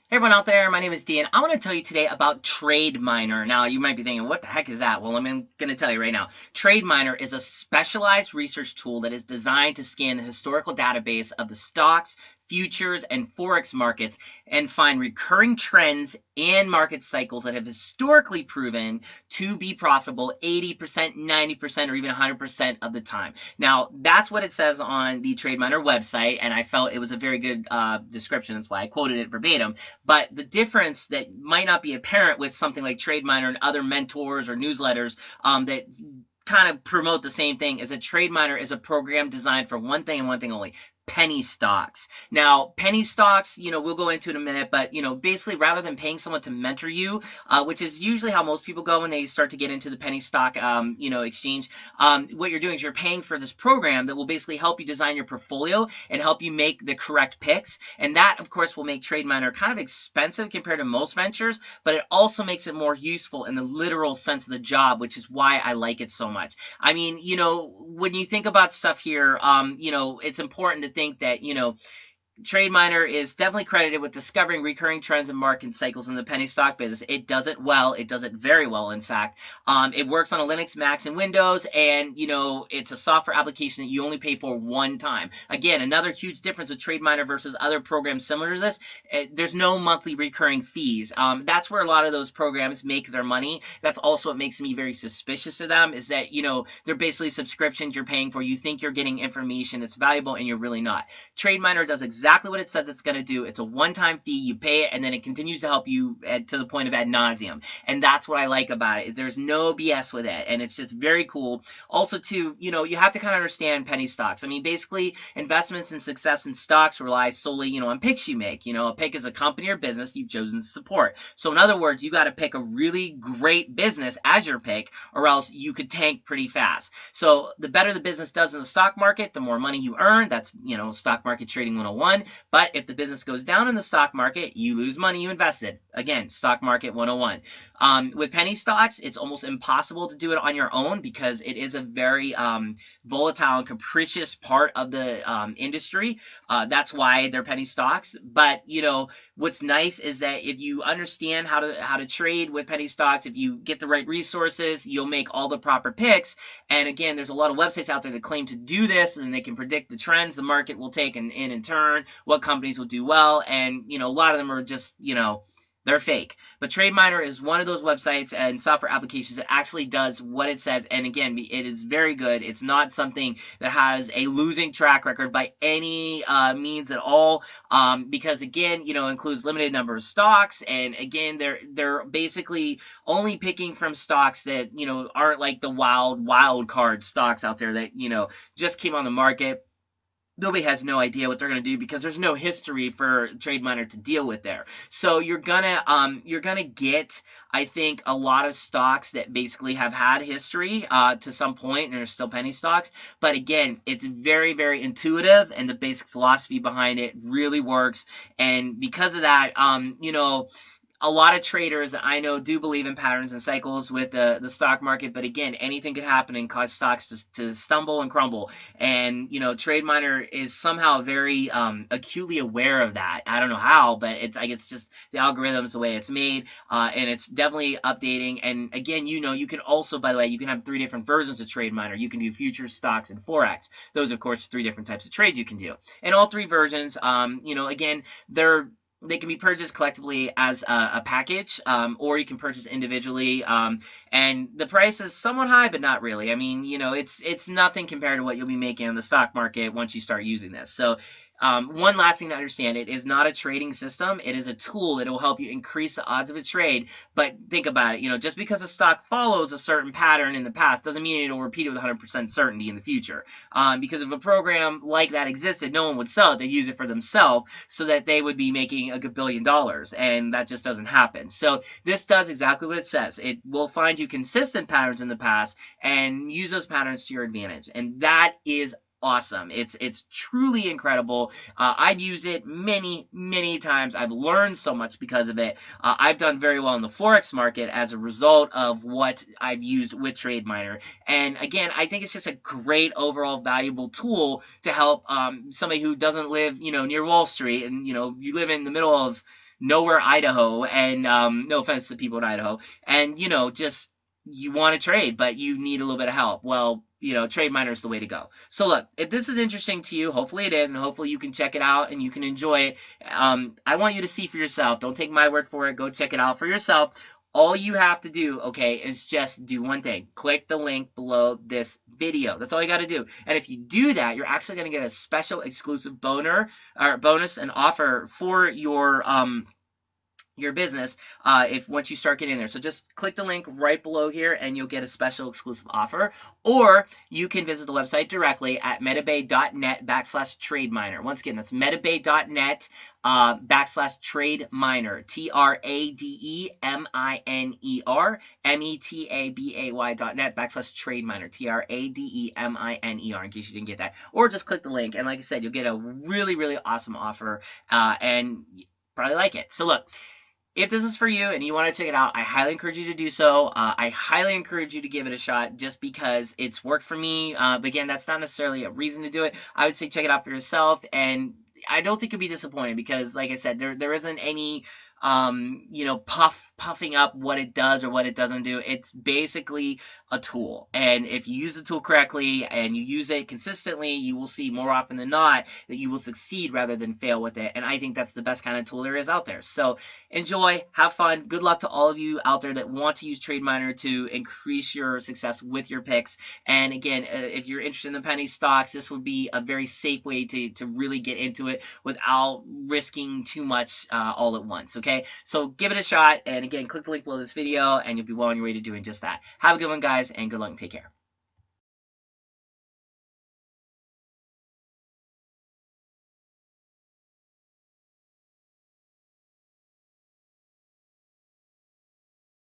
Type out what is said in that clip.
Hey everyone out there, my name is Dean. I want to tell you today about TradeMiner. Now, you might be thinking, what the heck is that? Well, I'm going to tell you right now. TradeMiner is a specialized research tool that is designed to scan the historical database of the stocks, futures, and Forex markets and find recurring trends and market cycles that have historically proven to be profitable 80%, 90%, or even 100% of the time. Now, that's what it says on the TradeMiner website, and I felt it was a very good description. That's why I quoted it verbatim. But the difference that might not be apparent with something like TradeMiner and other mentors or newsletters that kind of promote the same thing is that TradeMiner is a program designed for one thing and one thing only: penny stocks. Now, penny stocks, we'll go into in a minute, but, basically rather than paying someone to mentor you, which is usually how most people go when they start to get into the penny stock, exchange, what you're doing is you're paying for this program that will basically help you design your portfolio and help you make the correct picks. And that, of course, will make TradeMiner kind of expensive compared to most ventures, but it also makes it more useful in the literal sense of the job, which is why I like it so much. I mean, when you think about stuff here, it's important to think that, TradeMiner is definitely credited with discovering recurring trends and market cycles in the penny stock business. It does it well. It does it very well, in fact. It works on a Linux, Macs, and Windows, and, it's a software application that you only pay for one time. Again, another huge difference with TradeMiner versus other programs similar to this, there's no monthly recurring fees. That's where a lot of those programs make their money. That's also what makes me very suspicious of them, is that, they're basically subscriptions you're paying for. You think you're getting information that's valuable, and you're really not. TradeMiner does exactly what it says it's going to do. It's a one-time fee. You pay it, and then it continues to help you to the point of ad nauseum. And that's what I like about it. There's no BS with it, and it's just very cool. Also, too, you have to kind of understand penny stocks. I mean, basically, investments and success in stocks rely solely, on picks you make. A pick is a company or business you've chosen to support. So, in other words, you got to pick a really great business as your pick, or else you could tank pretty fast. So, the better the business does in the stock market, the more money you earn. That's, stock market trading 101. But if the business goes down in the stock market, you lose money you invested. Again, stock market 101. With penny stocks, it's almost impossible to do it on your own because it is a very volatile and capricious part of the industry. That's why they're penny stocks. But, what's nice is that if you understand how to trade with penny stocks, if you get the right resources, you'll make all the proper picks. And again, there's a lot of websites out there that claim to do this, and they can predict the trends the market will take in turn, what companies will do well, and a lot of them are just they're fake. But TradeMiner is one of those websites and software applications that actually does what it says. And again, it is very good. It's not something that has a losing track record by any means at all, because again, includes limited number of stocks. And again, they're basically only picking from stocks that aren't like the wild card stocks out there that just came on the market. Nobody has no idea what they're going to do because there's no history for TradeMiner to deal with there. So you're gonna get, I think, a lot of stocks that basically have had history to some point and are still penny stocks. But again, it's very, very intuitive, and the basic philosophy behind it really works. And because of that, a lot of traders I know do believe in patterns and cycles with the stock market, but again, anything could happen and cause stocks to stumble and crumble. And TradeMiner is somehow very acutely aware of that. I don't know how, but it's just the algorithms, the way it's made, and it's definitely updating. And again, you can also, by the way, you can have three different versions of TradeMiner. You can do futures, stocks, and Forex. Those, of course, three different types of trades you can do. And all three versions, again, they can be purchased collectively as a package, or you can purchase individually. And the price is somewhat high, but not really. I mean, it's nothing compared to what you'll be making in the stock market once you start using this. So one last thing to understand: it is not a trading system. It is a tool that will help you increase the odds of a trade. But think about it, just because a stock follows a certain pattern in the past doesn't mean it'll repeat it with 100% certainty in the future. Because if a program like that existed, no one would sell it. They use it for themselves so that they would be making a $1 billion, and that just doesn't happen. So this does exactly what it says. It will find you consistent patterns in the past and use those patterns to your advantage. And that is awesome. It's truly incredible. I've used it many times. I've learned so much because of it. I've done very well in the Forex market as a result of what I've used with TradeMiner. And again, I think it's just a great overall valuable tool to help somebody who doesn't live near Wall Street, and you live in the middle of nowhere, Idaho, and no offense to people in Idaho, and just you want to trade, but you need a little bit of help. Well, TradeMiner is the way to go. So look, if this is interesting to you, hopefully it is, and hopefully you can check it out and you can enjoy it. I want you to see for yourself. Don't take my word for it. Go check it out for yourself. All you have to do, okay, is just do one thing. Click the link below this video. That's all you got to do. And if you do that, you're actually going to get a special exclusive bonus and offer for your business if once you start getting there. So just click the link right below here and you'll get a special exclusive offer, or you can visit the website directly at metabay.net/TradeMiner. Once again, that's metabay.net /TradeMiner, TradeMiner, metabay.net /TradeMiner, TradeMiner, in case you didn't get that. Or just click the link, and like I said, you'll get a really, really awesome offer, and probably like it. So look, if this is for you and you want to check it out, I highly encourage you to do so. I highly encourage you to give it a shot just because it's worked for me. But again, that's not necessarily a reason to do it. I would say check it out for yourself, and I don't think you'll be disappointed because, like I said, there isn't any puffing up what it does or what it doesn't do. It's basically a tool, and if you use the tool correctly and you use it consistently, you will see more often than not that you will succeed rather than fail with it. And I think that's the best kind of tool there is out there. So enjoy, have fun. Good luck to all of you out there that want to use TradeMiner to increase your success with your picks. And again, if you're interested in the penny stocks, this would be a very safe way to really get into it without risking too much all at once. Okay, so give it a shot, and again, click the link below this video and you'll be well on your way to doing just that. Have a good one, guys, and good luck and take care.